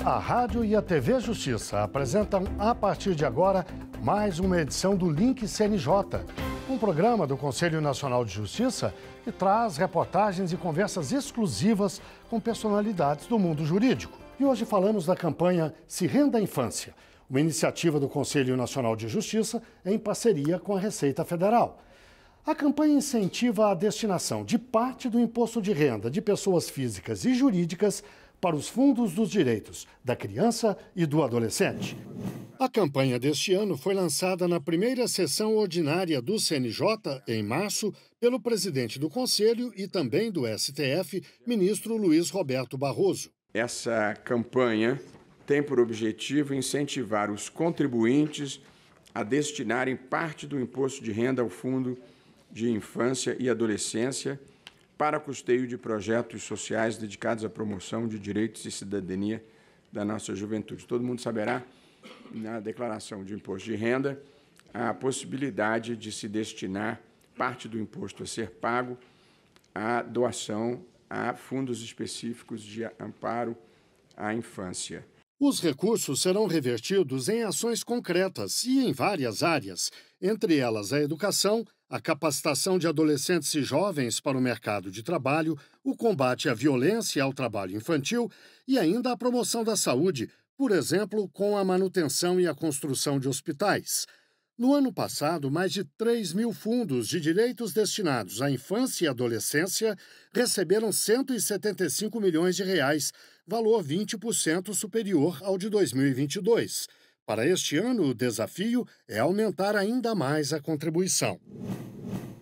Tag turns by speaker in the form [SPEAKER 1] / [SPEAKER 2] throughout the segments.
[SPEAKER 1] A rádio e a TV Justiça apresentam, a partir de agora, mais uma edição do Link CNJ, um programa do Conselho Nacional de Justiça que traz reportagens e conversas exclusivas com personalidades do mundo jurídico. E hoje falamos da campanha Se Renda à Infância, uma iniciativa do Conselho Nacional de Justiça em parceria com a Receita Federal. A campanha incentiva a destinação de parte do imposto de renda de pessoas físicas e jurídicas para os fundos dos direitos da criança e do adolescente. A campanha deste ano foi lançada na primeira sessão ordinária do CNJ, em março, pelo presidente do Conselho e também do STF, ministro Luiz Roberto Barroso.
[SPEAKER 2] Essa campanha tem por objetivo incentivar os contribuintes a destinarem parte do imposto de renda ao Fundo de Infância e Adolescência para custeio de projetos sociais dedicados à promoção de direitos e cidadania da nossa juventude. Todo mundo saberá, na declaração de imposto de renda, a possibilidade de se destinar parte do imposto a ser pago à doação a fundos específicos de amparo à infância.
[SPEAKER 1] Os recursos serão revertidos em ações concretas e em várias áreas, entre elas a educação, a capacitação de adolescentes e jovens para o mercado de trabalho, o combate à violência e ao trabalho infantil e ainda a promoção da saúde, por exemplo, com a manutenção e a construção de hospitais. No ano passado, mais de 3 mil fundos de direitos destinados à infância e adolescência receberam 175 milhões de reais, valor 20% superior ao de 2022. Para este ano, o desafio é aumentar ainda mais a contribuição.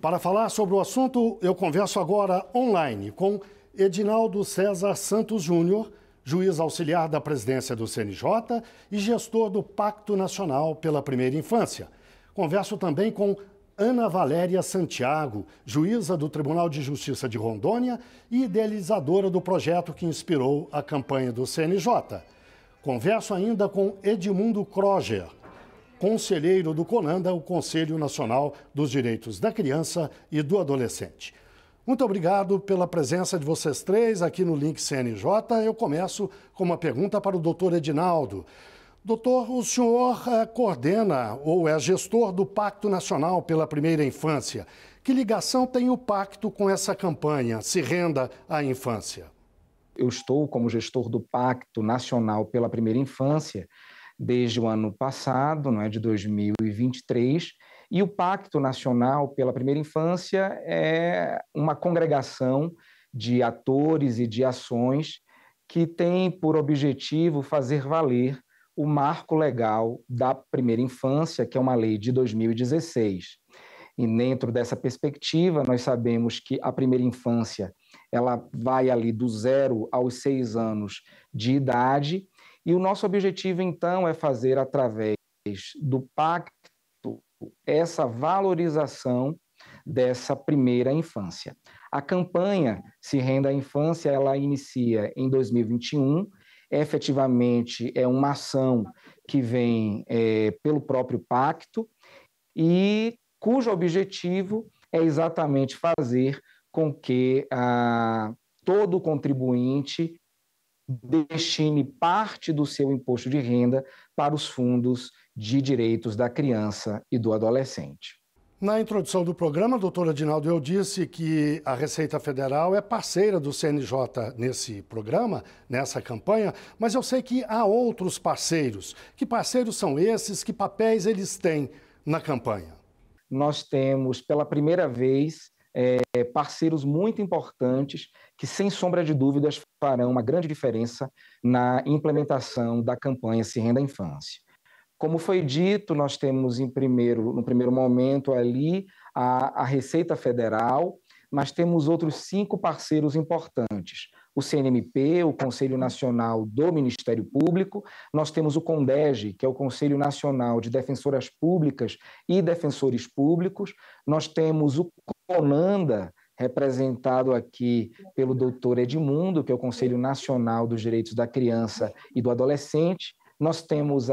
[SPEAKER 1] Para falar sobre o assunto, eu converso agora online com Edinaldo César Santos Júnior, juiz auxiliar da presidência do CNJ e gestor do Pacto Nacional pela Primeira Infância. Converso também com Ana Valéria Santiago, juíza do Tribunal de Justiça de Rondônia e idealizadora do projeto que inspirou a campanha do CNJ. Converso ainda com Edmundo Kroger, conselheiro do CONANDA, o Conselho Nacional dos Direitos da Criança e do Adolescente. Muito obrigado pela presença de vocês três aqui no Link CNJ. Eu começo com uma pergunta para o doutor Edinaldo. Doutor, o senhor coordena ou é gestor do Pacto Nacional pela Primeira Infância. Que ligação tem o pacto com essa campanha, Se Renda à Infância?
[SPEAKER 3] Eu estou como gestor do Pacto Nacional pela Primeira Infância desde o ano passado, não é, de 2023, e o Pacto Nacional pela Primeira Infância é uma congregação de atores e de ações que tem por objetivo fazer valer o marco legal da primeira infância, que é uma lei de 2016. E dentro dessa perspectiva, nós sabemos que a primeira infância ela vai ali do 0 aos 6 anos de idade, e o nosso objetivo, então, é fazer, através do pacto, essa valorização dessa primeira infância. A campanha Se Renda à Infância, ela inicia em 2021, efetivamente é uma ação que vem pelo próprio pacto e cujo objetivo é exatamente fazer com que todo contribuinte destine parte do seu imposto de renda para os fundos de direitos da criança e do adolescente.
[SPEAKER 1] Na introdução do programa, doutor Edinaldo, eu disse que a Receita Federal é parceira do CNJ nesse programa, nessa campanha, mas eu sei que há outros parceiros. Que parceiros são esses? Que papéis eles têm na campanha?
[SPEAKER 3] Nós temos, pela primeira vez, parceiros muito importantes que, sem sombra de dúvidas, farão uma grande diferença na implementação da campanha Se Renda à Infância. Como foi dito, nós temos no primeiro momento ali a Receita Federal, mas temos outros 5 parceiros importantes. O CNMP, o Conselho Nacional do Ministério Público, nós temos o CONDEG, que é o Conselho Nacional de Defensoras Públicas e Defensores Públicos, nós temos o CONANDA, representado aqui pelo doutor Edmundo, que é o Conselho Nacional dos Direitos da Criança e do Adolescente, nós temos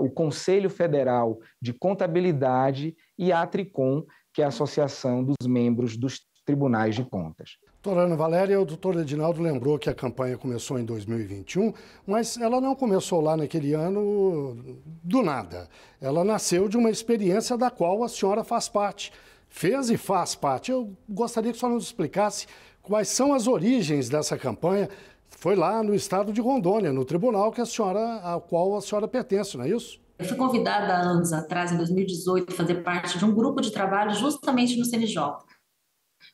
[SPEAKER 3] o Conselho Federal de Contabilidade e a Atricom, que é a Associação dos Membros dos Tribunais de Contas.
[SPEAKER 1] Doutora Ana Valéria, o doutor Edinaldo lembrou que a campanha começou em 2021, mas ela não começou lá naquele ano do nada. Ela nasceu de uma experiência da qual a senhora faz parte, fez e faz parte. Eu gostaria que a senhora nos explicasse quais são as origens dessa campanha. Foi lá no estado de Rondônia, no tribunal ao qual a senhora pertence, não é isso?
[SPEAKER 4] Eu fui convidada há anos atrás, em 2018, a fazer parte de um grupo de trabalho justamente no CNJ,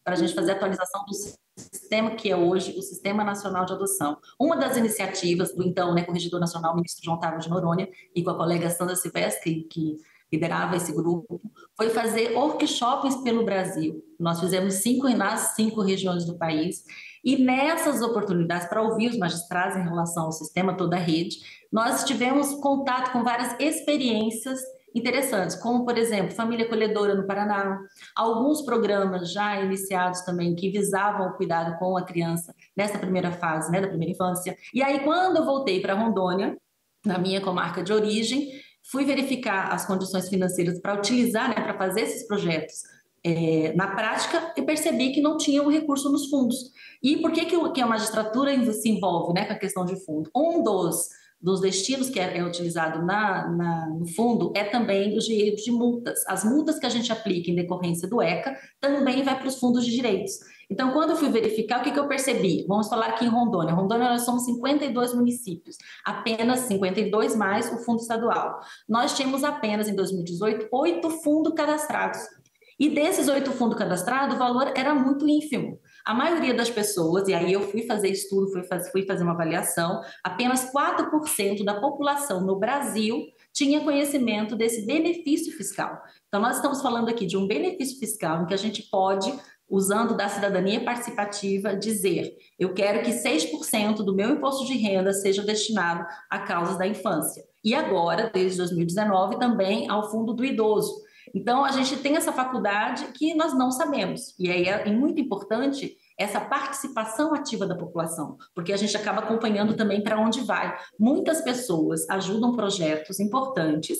[SPEAKER 4] para a gente fazer a atualização do sistema que é hoje o Sistema Nacional de Adoção. Uma das iniciativas do então, Corregedor Nacional, o ministro João Távora de Noronha, e com a colega Sandra Silvestre, que liderava esse grupo, foi fazer workshops pelo Brasil. Nós fizemos 5 nas 5 regiões do país, e nessas oportunidades, para ouvir os magistrados em relação ao sistema, toda a rede, nós tivemos contato com várias experiências interessantes, como, por exemplo, Família Acolhedora no Paraná, alguns programas já iniciados também que visavam o cuidado com a criança nessa primeira fase, da primeira infância. E aí, quando eu voltei para Rondônia, na minha comarca de origem, fui verificar as condições financeiras para utilizar, para fazer esses projetos na prática, e percebi que não tinha o recurso nos fundos. E por que a magistratura se envolve com a questão de fundo? Um dos destinos que é utilizado no fundo é também os direitos de multas. As multas que a gente aplica em decorrência do ECA também vai para os fundos de direitos. Então, quando eu fui verificar, o que eu percebi? Vamos falar aqui em Rondônia. Rondônia, nós somos 52 municípios, apenas 52 mais o fundo estadual. Nós tínhamos apenas, em 2018, 8 fundos cadastrados. E desses 8 fundos cadastrados, o valor era muito ínfimo. A maioria das pessoas, e aí eu fui fazer estudo, fui fazer uma avaliação, apenas 4% da população no Brasil tinha conhecimento desse benefício fiscal. Então, nós estamos falando aqui de um benefício fiscal em que a gente pode, usando da cidadania participativa, dizer: eu quero que 6% do meu imposto de renda seja destinado a causas da infância. E agora, desde 2019, também ao Fundo do Idoso. Então, a gente tem essa faculdade que nós não sabemos. E aí é muito importante essa participação ativa da população, porque a gente acaba acompanhando também para onde vai. Muitas pessoas ajudam projetos importantes,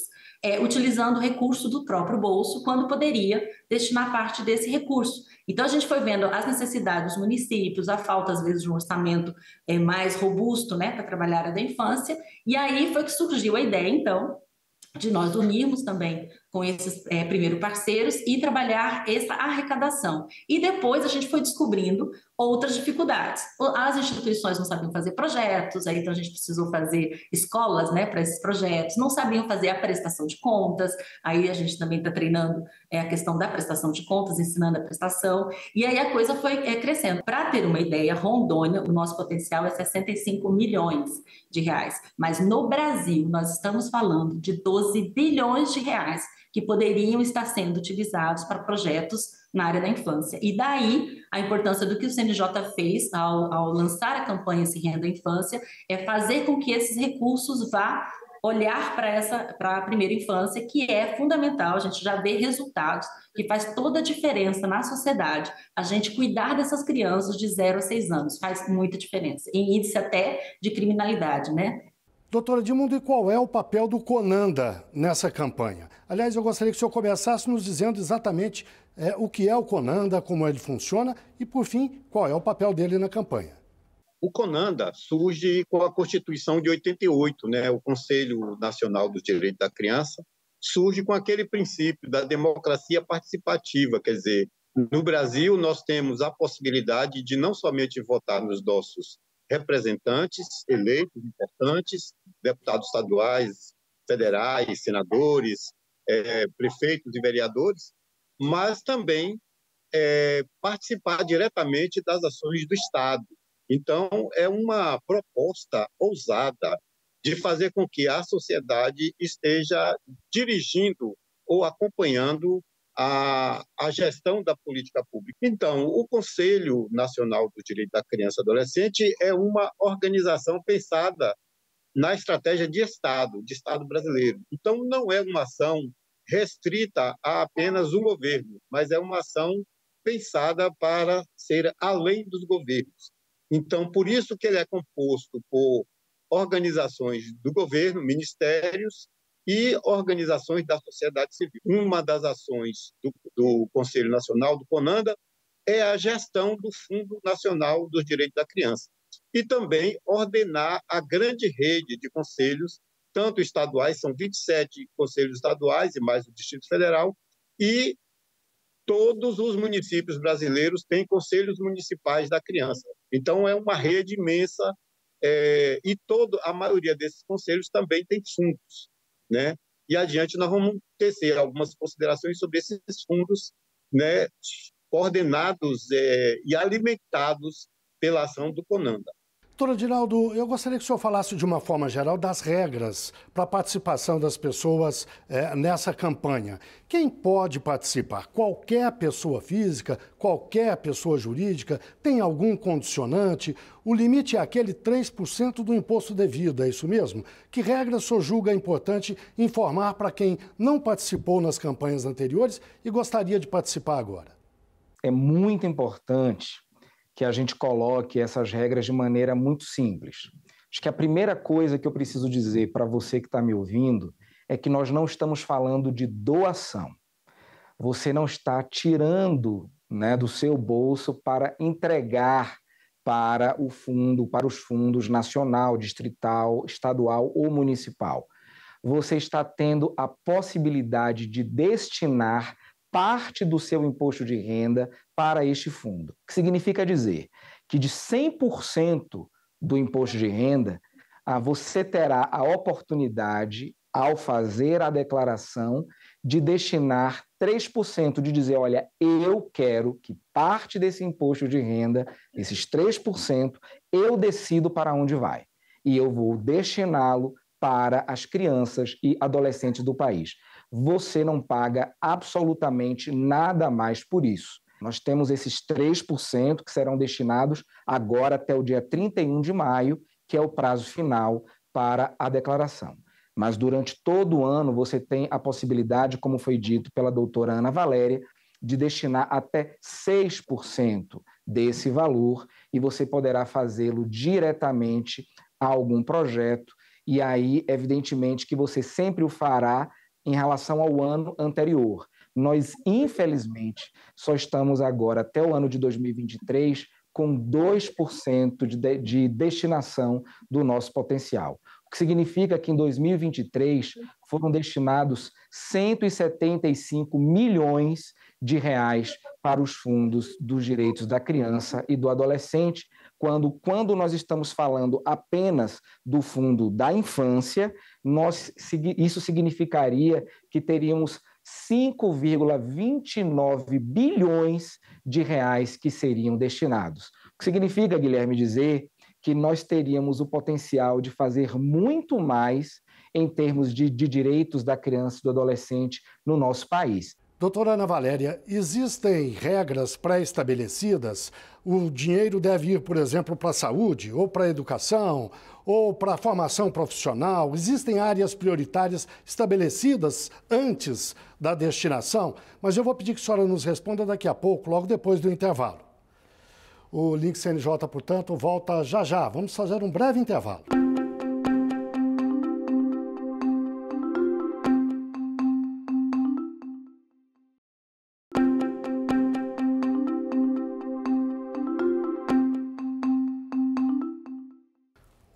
[SPEAKER 4] utilizando o recurso do próprio bolso, quando poderia destinar parte desse recurso. Então, a gente foi vendo as necessidades dos municípios, a falta, às vezes, de um orçamento mais robusto, para trabalhar a área da infância, e aí foi que surgiu a ideia, então, de nós unirmos também com esses primeiro parceiros e trabalhar essa arrecadação. E depois a gente foi descobrindo outras dificuldades. As instituições não sabiam fazer projetos, aí então a gente precisou fazer escolas para esses projetos, não sabiam fazer a prestação de contas, aí a gente também está treinando a questão da prestação de contas, ensinando a prestação, e aí a coisa foi crescendo. Para ter uma ideia, Rondônia, o nosso potencial é 65 milhões de reais, mas no Brasil nós estamos falando de 12 bilhões de reais que poderiam estar sendo utilizados para projetos na área da infância. E daí a importância do que o CNJ fez ao lançar a campanha Se Renda à Infância é fazer com que esses recursos vá olhar para a primeira infância, que é fundamental. A gente já vê resultados que faz toda a diferença na sociedade. A gente cuidar dessas crianças de 0 a 6 anos faz muita diferença, em índice até de criminalidade,
[SPEAKER 1] Doutora Edmundo, e qual é o papel do CONANDA nessa campanha? Aliás, eu gostaria que o senhor começasse nos dizendo exatamente o que é o CONANDA, como ele funciona e, por fim, qual é o papel dele na campanha.
[SPEAKER 5] O CONANDA surge com a Constituição de 88, o Conselho Nacional dos Direitos da Criança, surge com aquele princípio da democracia participativa, quer dizer, no Brasil nós temos a possibilidade de não somente votar nos nossos representantes eleitos importantes, deputados estaduais, federais, senadores, prefeitos e vereadores, mas também participar diretamente das ações do Estado. Então, é uma proposta ousada de fazer com que a sociedade esteja dirigindo ou acompanhando a gestão da política pública. Então, o Conselho Nacional do Direito da Criança e Adolescente é uma organização pensada na estratégia de Estado brasileiro. Então, não é uma ação restrita a apenas um governo, mas é uma ação pensada para ser além dos governos. Então, por isso que ele é composto por organizações do governo, ministérios e organizações da sociedade civil. Uma das ações do Conselho Nacional, do CONANDA, é a gestão do Fundo Nacional dos Direitos da Criança e também ordenar a grande rede de conselhos, tanto estaduais, são 27 conselhos estaduais e mais o Distrito Federal, e todos os municípios brasileiros têm conselhos municipais da criança. Então, é uma rede imensa e a maioria desses conselhos também tem fundos, né? E adiante nós vamos tecer algumas considerações sobre esses fundos, né, coordenados e alimentados pela ação do CONANDA.
[SPEAKER 1] Doutor Adinaldo, eu gostaria que o senhor falasse de uma forma geral das regras para a participação das pessoas nessa campanha. Quem pode participar? Qualquer pessoa física, qualquer pessoa jurídica? Tem algum condicionante? O limite é aquele 3% do imposto devido, é isso mesmo? Que regras o senhor julga importante informar para quem não participou nas campanhas anteriores e gostaria de participar agora?
[SPEAKER 3] É muito importante que a gente coloque essas regras de maneira muito simples. Acho que a primeira coisa que eu preciso dizer para você que está me ouvindo é que nós não estamos falando de doação. Você não está tirando, né, do seu bolso para entregar para o fundo, para os fundos nacional, distrital, estadual ou municipal. Você está tendo a possibilidade de destinar parte do seu imposto de renda para este fundo. O que significa dizer que de 100% do imposto de renda, você terá a oportunidade, ao fazer a declaração, de destinar 3%, de dizer, olha, eu quero que parte desse imposto de renda, esses 3%, eu decido para onde vai. E eu vou destiná-lo para as crianças e adolescentes do país. Você não paga absolutamente nada mais por isso. Nós temos esses 3% que serão destinados agora até o dia 31 de maio, que é o prazo final para a declaração. Mas durante todo o ano você tem a possibilidade, como foi dito pela doutora Ana Valéria, de destinar até 6% desse valor e você poderá fazê-lo diretamente a algum projeto e aí, evidentemente, que você sempre o fará em relação ao ano anterior. Nós, infelizmente, só estamos agora, até o ano de 2023, com 2% de destinação do nosso potencial. O que significa que em 2023 foram destinados 175 milhões de reais para os fundos dos direitos da criança e do adolescente, quando nós estamos falando apenas do fundo da infância, isso significaria que teríamos 5,29 bilhões de reais que seriam destinados. O que significa, Guilherme, dizer que nós teríamos o potencial de fazer muito mais em termos de direitos da criança e do adolescente no nosso país.
[SPEAKER 1] Doutora Ana Valéria, existem regras pré-estabelecidas? O dinheiro deve ir, por exemplo, para a saúde, ou para a educação, ou para a formação profissional? Existem áreas prioritárias estabelecidas antes da destinação? Mas eu vou pedir que a senhora nos responda daqui a pouco, logo depois do intervalo. O Link CNJ, portanto, volta já já. Vamos fazer um breve intervalo.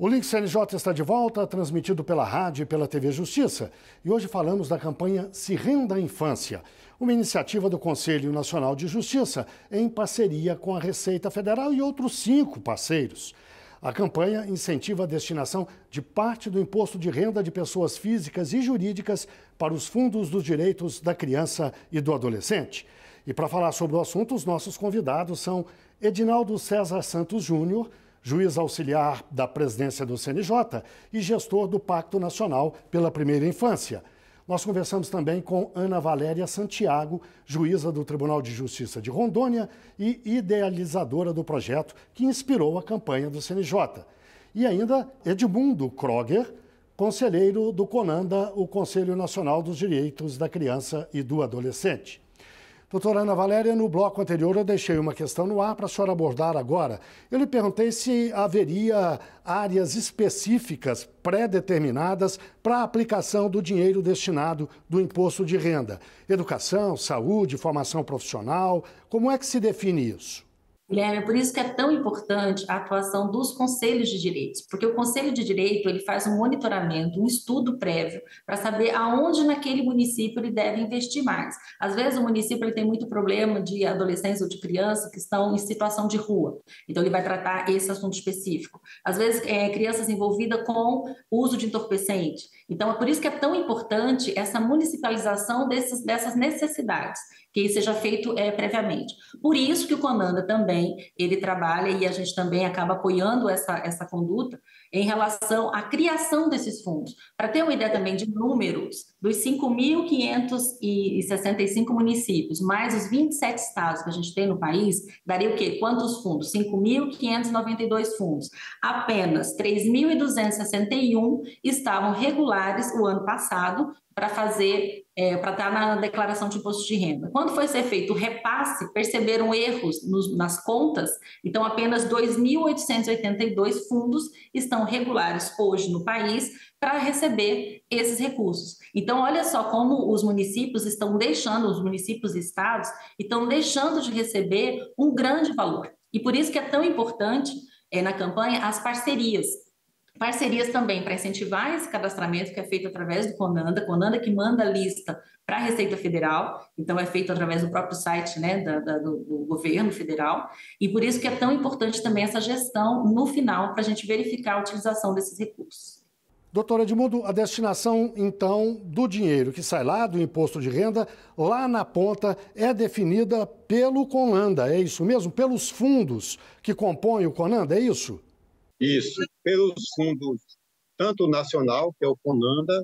[SPEAKER 1] O Link CNJ está de volta, transmitido pela rádio e pela TV Justiça. E hoje falamos da campanha Se Renda à Infância, uma iniciativa do Conselho Nacional de Justiça em parceria com a Receita Federal e outros 5 parceiros. A campanha incentiva a destinação de parte do imposto de renda de pessoas físicas e jurídicas para os fundos dos direitos da criança e do adolescente. E para falar sobre o assunto, os nossos convidados são Edinaldo César Santos Júnior, juiz auxiliar da presidência do CNJ e gestor do Pacto Nacional pela Primeira Infância. Nós conversamos também com Ana Valéria Santiago, juíza do Tribunal de Justiça de Rondônia e idealizadora do projeto que inspirou a campanha do CNJ. E ainda Edmundo Kroger, conselheiro do CONANDA, o Conselho Nacional dos Direitos da Criança e do Adolescente. Doutora Ana Valéria, no bloco anterior eu deixei uma questão no ar para a senhora abordar agora. Eu lhe perguntei se haveria áreas específicas pré-determinadas para a aplicação do dinheiro destinado do imposto de renda. Educação, saúde, formação profissional, como é que se define isso?
[SPEAKER 4] Guilherme, é por isso que é tão importante a atuação dos conselhos de direitos, porque o Conselho de Direito ele faz um monitoramento, um estudo prévio para saber aonde naquele município ele deve investir mais. Às vezes o município ele tem muito problema de adolescentes ou de crianças que estão em situação de rua, então ele vai tratar esse assunto específico. Às vezes crianças envolvidas com uso de entorpecente, então é por isso que é tão importante essa municipalização dessas necessidades, que isso seja feito previamente. Por isso que o CONANDA também ele trabalha e a gente também acaba apoiando essa conduta em relação à criação desses fundos. Para ter uma ideia também de números, dos 5.565 municípios, mais os 27 estados que a gente tem no país, daria o quê? Quantos fundos? 5.592 fundos. Apenas 3.261 estavam regulares o ano passado para estar na declaração de imposto de renda. Quando foi ser feito o repasse, perceberam erros nas contas, então apenas 2.882 fundos estão regulares hoje no país para receber esses recursos. Então, olha só como os municípios e estados estão deixando de receber um grande valor. E por isso que é tão importante na campanha as parcerias. Parcerias também para incentivar esse cadastramento que é feito através do CONANDA que manda a lista para a Receita Federal, então é feito através do próprio site, né, do governo federal, e por isso que é tão importante também essa gestão no final para a gente verificar a utilização desses recursos.
[SPEAKER 1] Doutor Edmundo, a destinação, então, do dinheiro que sai lá do imposto de renda, lá na ponta, é definida pelo CONANDA, é isso mesmo? Pelos fundos que compõem o CONANDA, é isso?
[SPEAKER 5] Isso, pelos fundos, tanto o nacional, que é o CONANDA,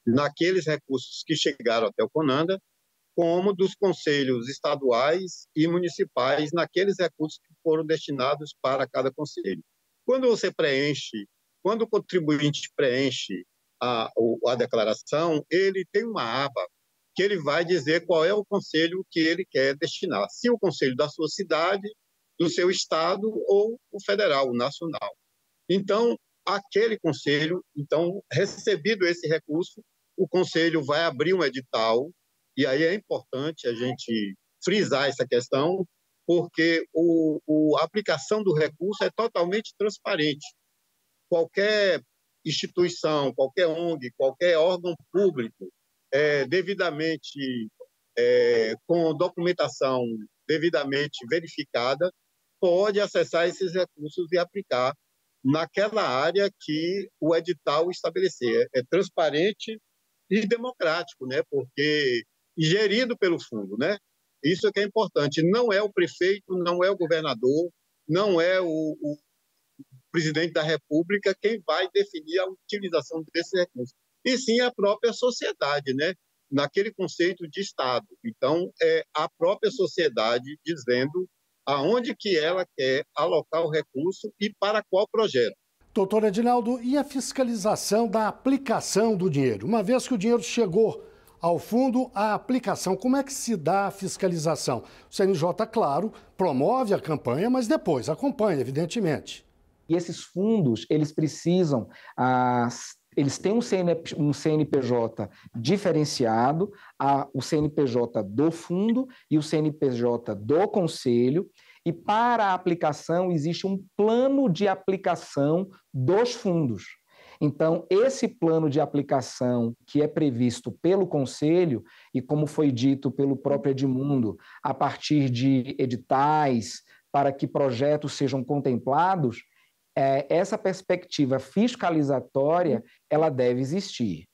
[SPEAKER 5] naqueles recursos que chegaram até o CONANDA, como dos conselhos estaduais e municipais, naqueles recursos que foram destinados para cada conselho. Quando o contribuinte preenche a declaração, ele tem uma aba que ele vai dizer qual é o conselho que ele quer destinar, se o conselho da sua cidade, do seu estado ou o federal, o nacional. Então, aquele conselho, recebido esse recurso, o conselho vai abrir um edital, e aí é importante a gente frisar essa questão, porque a aplicação do recurso é totalmente transparente. Qualquer instituição, qualquer ONG, qualquer órgão público, com documentação devidamente verificada, pode acessar esses recursos e aplicar naquela área que o edital estabelecer. É transparente e democrático, né? Porque gerido pelo fundo, né? Isso é que é importante. Não é o prefeito, não é o governador, não é o presidente da República quem vai definir a utilização desse recurso, e sim a própria sociedade, né? Naquele conceito de Estado. Então, é a própria sociedade dizendo aonde que ela quer alocar o recurso e para qual projeto.
[SPEAKER 1] Doutor Edinaldo, e a fiscalização da aplicação do dinheiro? Uma vez que o dinheiro chegou ao fundo, a aplicação, como é que se dá a fiscalização? O CNJ, claro, promove a campanha, mas depois acompanha, evidentemente.
[SPEAKER 3] E esses fundos, eles precisam... Eles têm um CNPJ diferenciado, o CNPJ do fundo e o CNPJ do conselho, e para a aplicação existe um plano de aplicação dos fundos. Então, esse plano de aplicação que é previsto pelo conselho, e como foi dito pelo próprio Edmundo, a partir de editais para que projetos sejam contemplados, essa perspectiva fiscalizatória ela deve existir,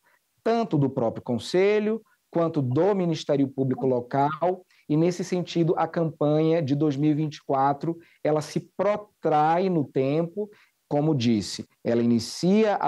[SPEAKER 3] tanto do próprio Conselho, quanto do Ministério Público Local, e, nesse sentido, a campanha de 2024 ela se protrai no tempo, como disse, ela inicia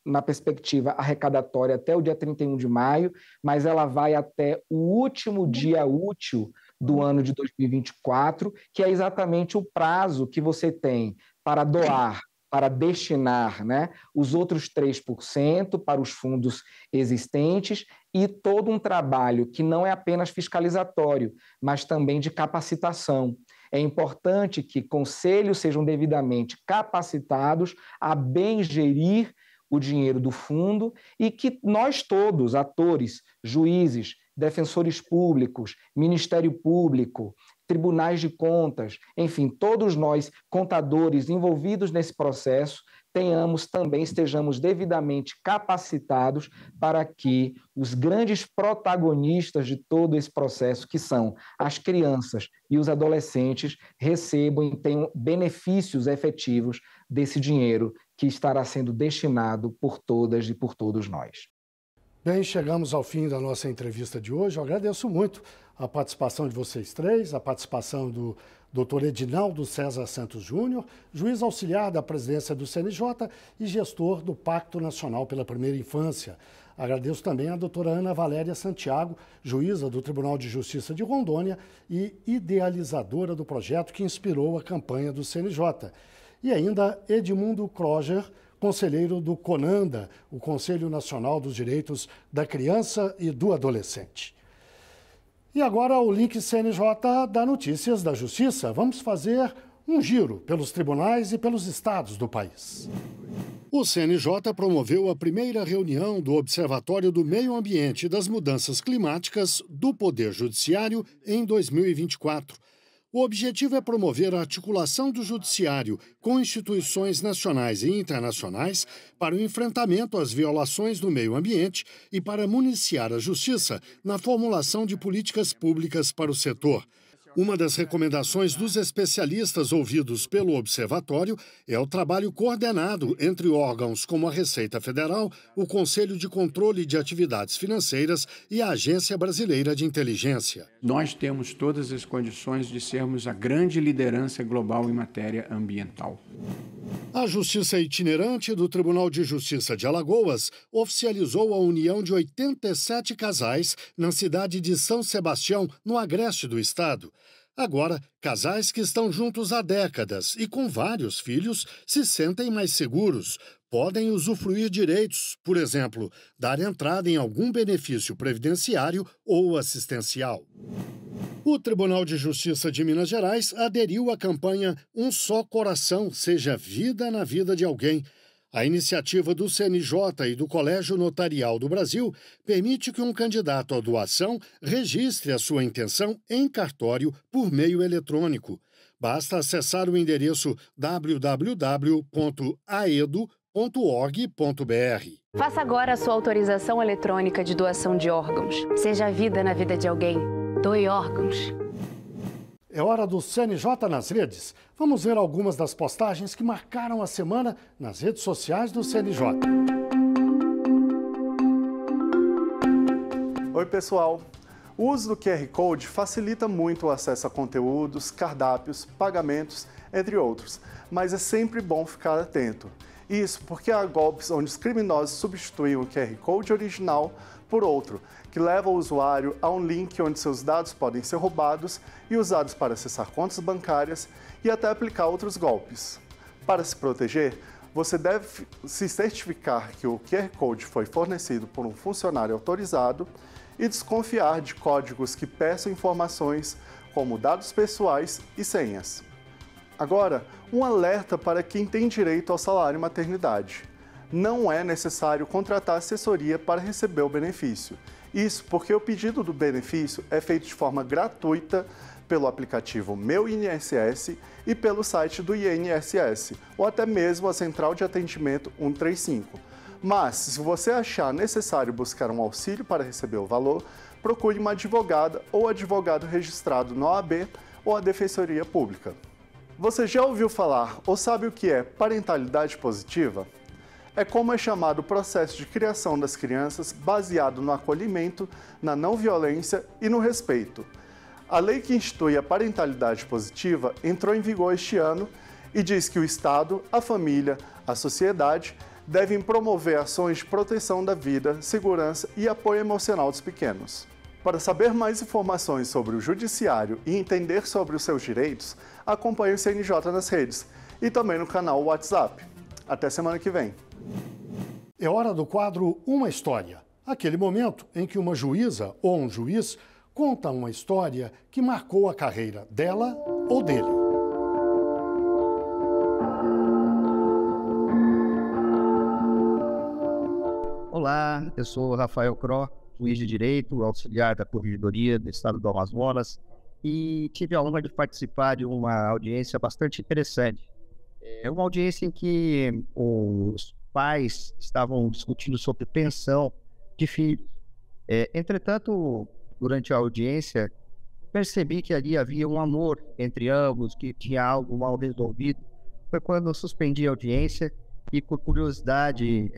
[SPEAKER 3] na perspectiva arrecadatória até o dia 31 de maio, mas ela vai até o último dia útil do ano de 2024, que é exatamente o prazo que você tem para doar, para destinar, né, os outros 3% para os fundos existentes e todo um trabalho que não é apenas fiscalizatório, mas também de capacitação. É importante que conselhos sejam devidamente capacitados a bem gerir o dinheiro do fundo e que nós todos, atores, juízes, defensores públicos, Ministério Público, tribunais de contas, enfim, todos nós, contadores envolvidos nesse processo, estejamos devidamente capacitados para que os grandes protagonistas de todo esse processo, que são as crianças e os adolescentes, recebam e tenham benefícios efetivos desse dinheiro que estará sendo destinado por todas e por todos nós.
[SPEAKER 1] Bem, chegamos ao fim da nossa entrevista de hoje. Eu agradeço muito a participação de vocês três, a participação do Dr. Edinaldo César Santos Júnior, juiz auxiliar da presidência do CNJ e gestor do Pacto Nacional pela Primeira Infância. Agradeço também a doutora Ana Valéria Santiago, juíza do Tribunal de Justiça de Rondônia e idealizadora do projeto que inspirou a campanha do CNJ. E ainda Edmundo Kroger, conselheiro do CONANDA, o Conselho Nacional dos Direitos da Criança e do Adolescente. E agora o link CNJ dá notícias da Justiça. Vamos fazer um giro pelos tribunais e pelos estados do país. O CNJ promoveu a primeira reunião do Observatório do Meio Ambiente e das Mudanças Climáticas do Poder Judiciário em 2024. O objetivo é promover a articulação do Judiciário com instituições nacionais e internacionais para o enfrentamento às violações do meio ambiente e para municiar a Justiça na formulação de políticas públicas para o setor. Uma das recomendações dos especialistas ouvidos pelo Observatório é o trabalho coordenado entre órgãos como a Receita Federal, o Conselho de Controle de Atividades Financeiras e a Agência Brasileira de Inteligência.
[SPEAKER 2] Nós temos todas as condições de sermos a grande liderança global em matéria ambiental.
[SPEAKER 1] A Justiça Itinerante do Tribunal de Justiça de Alagoas oficializou a união de 87 casais na cidade de São Sebastião, no agreste do estado. Agora, casais que estão juntos há décadas e com vários filhos se sentem mais seguros. Podem usufruir direitos, por exemplo, dar entrada em algum benefício previdenciário ou assistencial. O Tribunal de Justiça de Minas Gerais aderiu à campanha Um Só Coração, Seja Vida na Vida de Alguém. A iniciativa do CNJ e do Colégio Notarial do Brasil permite que um candidato à doação registre a sua intenção em cartório por meio eletrônico. Basta acessar o endereço www.aedo.org.br.
[SPEAKER 6] Faça agora a sua autorização eletrônica de doação de órgãos. Seja vida na vida de alguém. Doe órgãos.
[SPEAKER 1] É hora do CNJ nas redes. Vamos ver algumas das postagens que marcaram a semana nas redes sociais do CNJ.
[SPEAKER 7] Oi, pessoal. O uso do QR Code facilita muito o acesso a conteúdos, cardápios, pagamentos, entre outros, mas é sempre bom ficar atento. Isso porque há golpes onde os criminosos substituem o QR Code original por outro, que leva o usuário a um link onde seus dados podem ser roubados e usados para acessar contas bancárias e até aplicar outros golpes. Para se proteger, você deve se certificar que o QR Code foi fornecido por um funcionário autorizado e desconfiar de códigos que peçam informações como dados pessoais e senhas. Agora, um alerta para quem tem direito ao salário maternidade. Não é necessário contratar assessoria para receber o benefício. Isso porque o pedido do benefício é feito de forma gratuita pelo aplicativo Meu INSS e pelo site do INSS, ou até mesmo a Central de Atendimento 135. Mas, se você achar necessário buscar um auxílio para receber o valor, procure uma advogada ou advogado registrado na OAB ou a Defensoria Pública. Você já ouviu falar ou sabe o que é parentalidade positiva? É como é chamado o processo de criação das crianças baseado no acolhimento, na não violência e no respeito. A lei que institui a parentalidade positiva entrou em vigor este ano e diz que o Estado, a família, a sociedade devem promover ações de proteção da vida, segurança e apoio emocional dos pequenos. Para saber mais informações sobre o Judiciário e entender sobre os seus direitos, acompanhe o CNJ nas redes e também no canal WhatsApp. Até semana que vem.
[SPEAKER 1] É hora do quadro Uma História. Aquele momento em que uma juíza ou um juiz conta uma história que marcou a carreira dela ou dele.
[SPEAKER 8] Olá, eu sou Rafael Cro, juiz de Direito, auxiliar da Corregedoria do Estado do Amazonas, e tive a honra de participar de uma audiência bastante interessante. É uma audiência em que os pais estavam discutindo sobre pensão de filhos. Entretanto, durante a audiência, percebi que ali havia um amor entre ambos, que tinha algo mal resolvido. Foi quando eu suspendi a audiência e, por curiosidade,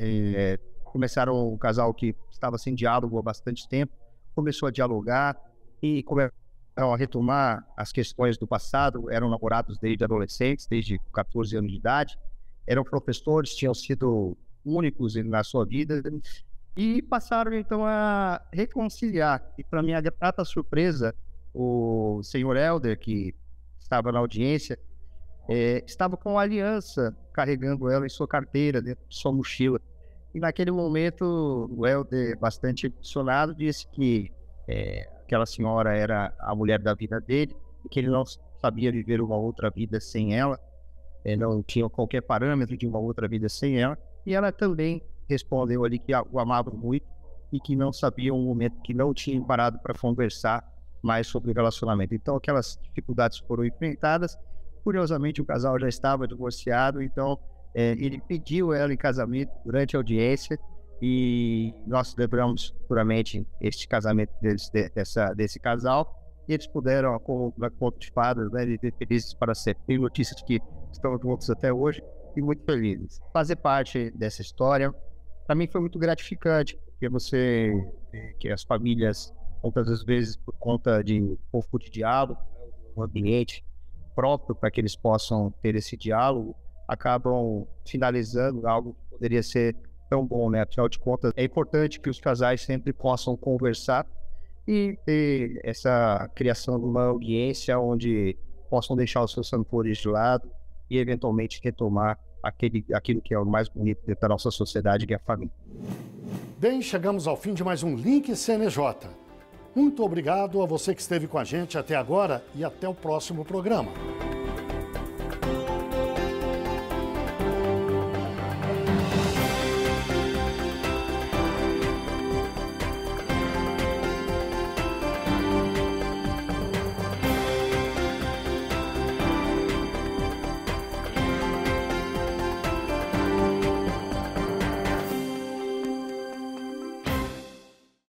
[SPEAKER 8] o casal que estava sem diálogo há bastante tempo, começou a dialogar e começaram a retomar as questões do passado. Eram namorados desde adolescentes, desde 14 anos de idade, eram professores, tinham sido únicos na sua vida e passaram então a reconciliar. E, para minha grata surpresa, o senhor Helder, que estava na audiência, estava com a aliança, carregando ela em sua carteira, dentro de sua mochila. E naquele momento, o Helder, bastante emocionado, disse que aquela senhora era a mulher da vida dele, e que ele não sabia viver uma outra vida sem ela, não tinha qualquer parâmetro de uma outra vida sem ela. E ela também respondeu ali que o amava muito e que não sabia um momento, que não tinha parado para conversar mais sobre o relacionamento. Então, aquelas dificuldades foram enfrentadas. Curiosamente, o casal já estava divorciado, então ele pediu ela em casamento durante a audiência e nós celebramos puramente este casamento desse casal. E eles puderam, como conto de fadas, viver felizes para sempre. Tem notícias que estão juntos até hoje e muito felizes. Fazer parte dessa história, para mim, foi muito gratificante, porque que as famílias, muitas vezes, por conta de pouco de diálogo, um ambiente próprio para que eles possam ter esse diálogo, acabam finalizando algo que poderia ser tão bom, né? Afinal de contas, é importante que os casais sempre possam conversar e ter essa criação de uma audiência onde possam deixar os seus rancores de lado e, eventualmente, retomar aquilo que é o mais bonito da nossa sociedade, que é a família.
[SPEAKER 1] Bem, chegamos ao fim de mais um Link CNJ. Muito obrigado a você que esteve com a gente até agora e até o próximo programa.